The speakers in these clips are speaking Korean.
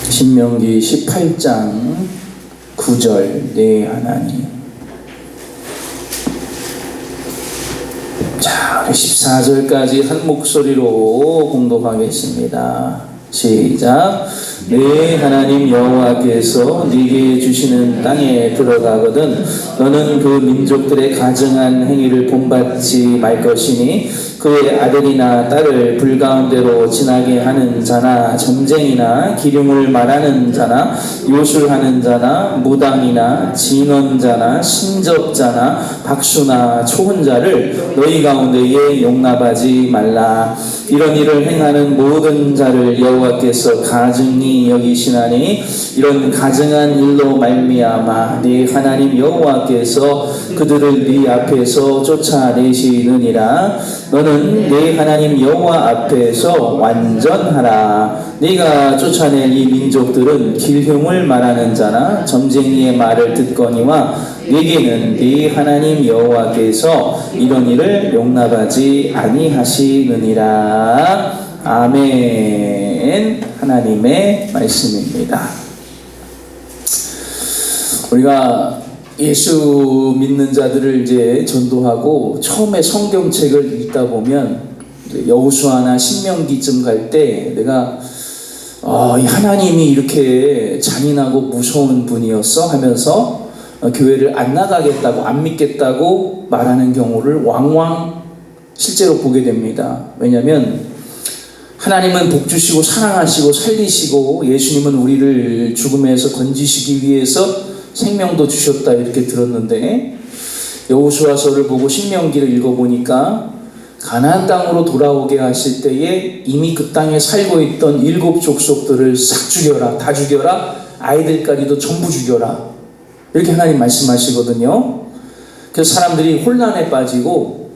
신명기 18장 9절 내 하나님. 자, 14절까지 한 목소리로 공독하겠습니다. 시작. 내 하나님 여호와께서 네게 주시는 땅에 들어가거든 너는 그 민족들의 가증한 행위를 본받지 말 것이니 그의 아들이나 딸을 불 가운데로 지나게 하는 자나 점쟁이나 기륭을 말하는 자나 요술하는 자나 무당이나 진언자나 신접자나 박수나 초혼자를 너희 가운데에 용납하지 말라. 이런 일을 행하는 모든 자를 여호와께서 가증히 여기시나니 이런 가증한 일로 말미암아 네 하나님 여호와께서 그들을 네 앞에서 쫓아내시느니라. 너는 네 하나님 여호와 앞에서 완전하라. 네가 쫓아낼 이 민족들은 길흉을 말하는 자나 점쟁이의 말을 듣거니와 네게는 네 하나님 여호와께서 이런 일을 용납하지 아니하시느니라. 아멘. 하나님의 말씀입니다. 우리가 예수 믿는 자들을 이제 전도하고 처음에 성경책을 읽다 보면 여호수아나 신명기쯤 갈 때 내가 하나님이 이렇게 잔인하고 무서운 분이었어 하면서 교회를 안 나가겠다고 안 믿겠다고 말하는 경우를 왕왕 실제로 보게 됩니다. 왜냐하면 하나님은 복 주시고 사랑하시고 살리시고 예수님은 우리를 죽음에서 건지시기 위해서 생명도 주셨다 이렇게 들었는데 여호수아서를 보고 신명기를 읽어보니까 가나안 땅으로 돌아오게 하실 때에 이미 그 땅에 살고 있던 7 족속들을 싹 죽여라, 다 죽여라, 아이들까지도 전부 죽여라 이렇게 하나님 말씀하시거든요. 그래서 사람들이 혼란에 빠지고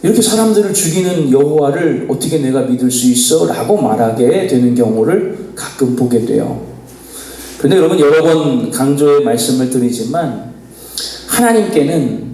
이렇게 사람들을 죽이는 여호와를 어떻게 내가 믿을 수 있어? 라고 말하게 되는 경우를 가끔 보게 돼요. 그런데 여러분 여러 번 강조의 말씀을 드리지만 하나님께는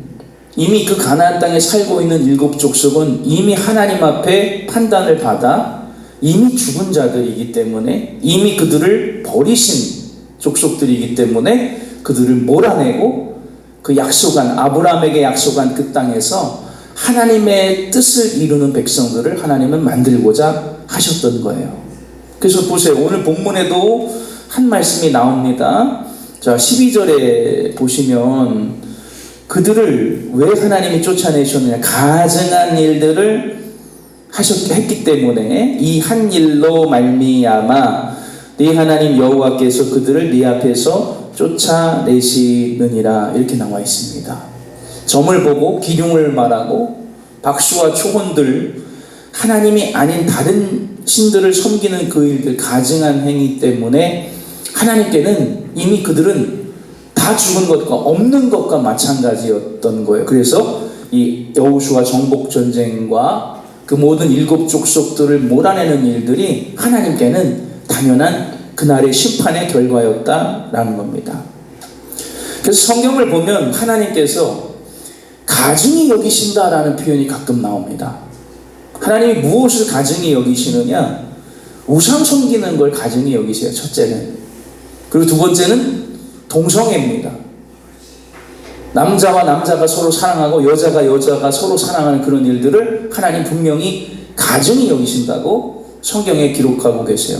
이미 그 가나안 땅에 살고 있는 7 족속은 이미 하나님 앞에 판단을 받아 이미 죽은 자들이기 때문에 이미 그들을 버리신 족속들이기 때문에 그들을 몰아내고 그 약속한 아브라함에게 약속한 그 땅에서 하나님의 뜻을 이루는 백성들을 하나님은 만들고자 하셨던 거예요. 그래서 보세요. 오늘 본문에도 한 말씀이 나옵니다. 자, 12절에 보시면 그들을 왜 하나님이 쫓아내셨느냐. 가증한 일들을 했기 때문에 이 한 일로 말미암아 네 하나님 여호와께서 그들을 네 앞에서 쫓아내시느니라 이렇게 나와 있습니다. 점을 보고 기륭을 말하고 박수와 초혼들 하나님이 아닌 다른 신들을 섬기는 그 일들 가증한 행위 때문에 하나님께는 이미 그들은 다 죽은 것과 없는 것과 마찬가지였던 거예요. 그래서 이 여호수아 정복 전쟁과 그 모든 7 족속들을 몰아내는 일들이 하나님께는 당연한 그날의 심판의 결과였다라는 겁니다. 그래서 성경을 보면 하나님께서 가증히 여기신다라는 표현이 가끔 나옵니다. 하나님이 무엇을 가증히 여기시느냐? 우상 섬기는 걸 가증히 여기세요. 첫째는. 그리고 두 번째는 동성애입니다. 남자와 남자가 서로 사랑하고 여자가 여자가 서로 사랑하는 그런 일들을 하나님 분명히 가증히 여기신다고 성경에 기록하고 계세요.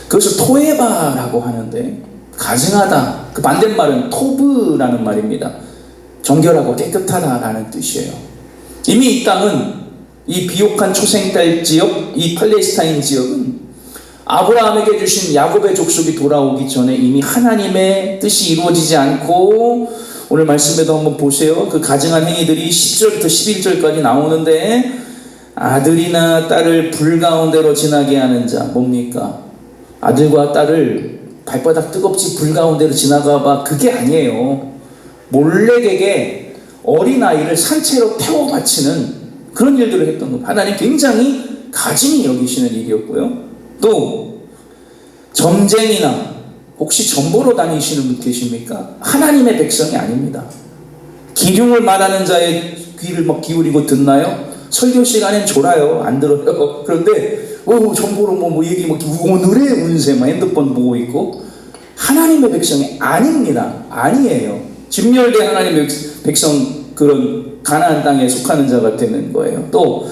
그것을 토에바라고 하는데 가증하다. 그 반대말은 토브라는 말입니다. 정결하고 깨끗하다라는 뜻이에요. 이미 이 땅은 이 비옥한 초생딸 지역, 이 팔레스타인 지역은 아브라함에게 주신 야곱의 족속이 돌아오기 전에 이미 하나님의 뜻이 이루어지지 않고 오늘 말씀에도 한번 보세요. 그 가증한 행위들이 10절부터 11절까지 나오는데 아들이나 딸을 불 가운데로 지나게 하는 자 뭡니까? 아들과 딸을 발바닥 뜨겁지 불 가운데로 지나가 봐. 그게 아니에요. 몰렉에게 어린아이를 산채로 태워 바치는 그런 일들을 했던 겁니다. 하나님 굉장히 가증히 여기시는 일이었고요. 또 점쟁이나 혹시 점보러 다니시는 분 계십니까? 하나님의 백성이 아닙니다. 기륭을 말하는 자의 귀를 막 기울이고 듣나요? 설교 시간엔 졸아요. 안 들어요. 그런데 정보로 뭐 얘기 오늘의 운세만 핸드폰 보고 있고, 하나님의 백성이 아닙니다. 아니에요. 진멸된 하나님의 백성, 그런 가나안 땅에 속하는 자가 되는 거예요. 또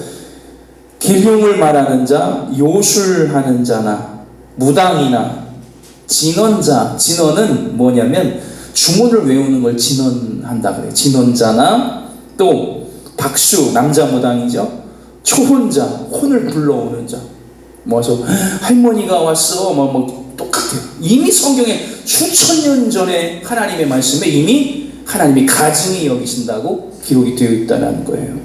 기륭을 말하는 자, 요술하는 자나 무당이나 진언자, 진언은 뭐냐면 주문을 외우는 걸 진언한다 그래요. 진언자나 또 박수, 남자 무당이죠. 초혼자, 혼을 불러오는 자. 모아서 할머니가 왔어. 똑같아요. 이미 성경에 수천 년 전에 하나님의 말씀에 이미 하나님이 가증히 여기신다고 기록이 되어 있다는 거예요.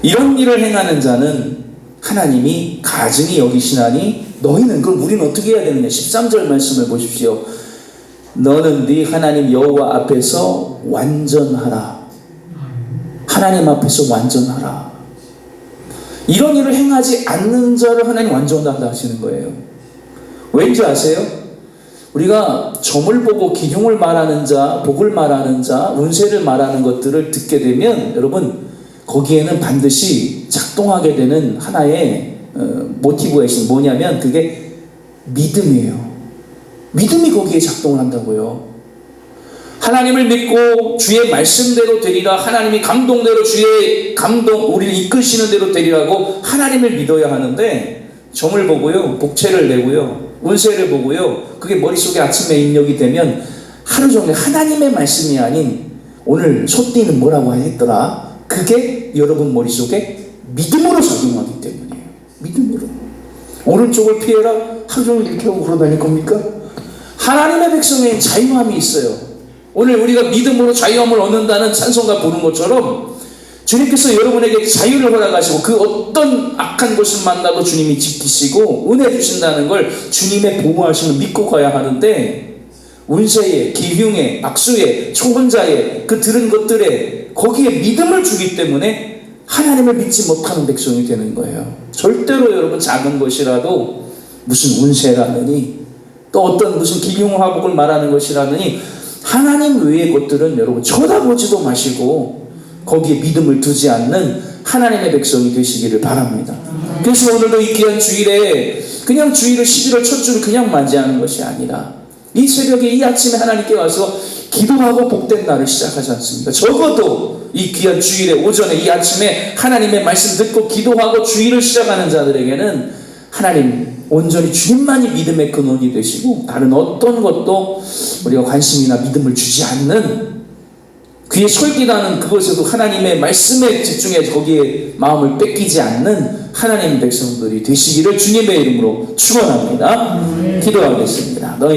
이런 일을 행하는 자는 하나님이 가증히 여기시나니 너희는, 그럼 우리는 어떻게 해야 되느냐? 13절 말씀을 보십시오. 너는 네 하나님 여호와 앞에서 완전하라. 하나님 앞에서 완전하라. 이런 일을 행하지 않는 자를 하나님 완전하다 하시는 거예요. 왠지 아세요? 우리가 점을 보고 기흉을 말하는 자, 복을 말하는 자, 운세를 말하는 것들을 듣게 되면 여러분, 거기에는 반드시 작동하게 되는 하나의 모티브가 있습니다. 뭐냐면 그게 믿음이에요. 믿음이 거기에 작동을 한다고요. 하나님을 믿고 주의 말씀대로 되리라, 하나님이 감동대로 주의 감동, 우리를 이끄시는 대로 되리라고 하나님을 믿어야 하는데, 점을 보고요, 복채를 내고요, 운세를 보고요, 그게 머릿속에 아침에 입력이 되면 하루 종일 하나님의 말씀이 아닌 오늘 소띠는 뭐라고 했더라, 그게 여러분 머릿속에 믿음으로 작용하기 때문이에요. 믿음으로. 오른쪽을 피해라, 하루 종일 이렇게 하고 걸어다닐 겁니까? 하나님의 백성에 자유함이 있어요. 오늘 우리가 믿음으로 자유함을 얻는다는 찬송가 부른 것처럼 주님께서 여러분에게 자유를 허락하시고 그 어떤 악한 것을 만나도 주님이 지키시고 은혜 주신다는 걸 주님의 보호하심을 믿고 가야 하는데, 운세에, 기흉에, 악수에, 초혼자에, 그 들은 것들에 거기에 믿음을 주기 때문에 하나님을 믿지 못하는 백성이 되는 거예요. 절대로 여러분 작은 것이라도 무슨 운세라느니 또 어떤 무슨 기흉화복을 말하는 것이라느니 하나님 외의 것들은 여러분 쳐다보지도 마시고 거기에 믿음을 두지 않는 하나님의 백성이 되시기를 바랍니다. 그래서 오늘도 이 귀한 주일에 그냥 주일을 11월 첫 주를 그냥 맞이하는 것이 아니라 이 새벽에 이 아침에 하나님께 와서 기도하고 복된 날을 시작하지 않습니까? 적어도 이 귀한 주일에 오전에 이 아침에 하나님의 말씀 듣고 기도하고 주일을 시작하는 자들에게는 하나님 온전히 주님만이 믿음의 근원이 되시고 다른 어떤 것도 우리가 관심이나 믿음을 주지 않는, 귀에 솔깃하는 그것에도 하나님의 말씀에 집중해 거기에 마음을 뺏기지 않는 하나님의 백성들이 되시기를 주님의 이름으로 축원합니다. 기도하겠습니다. 너희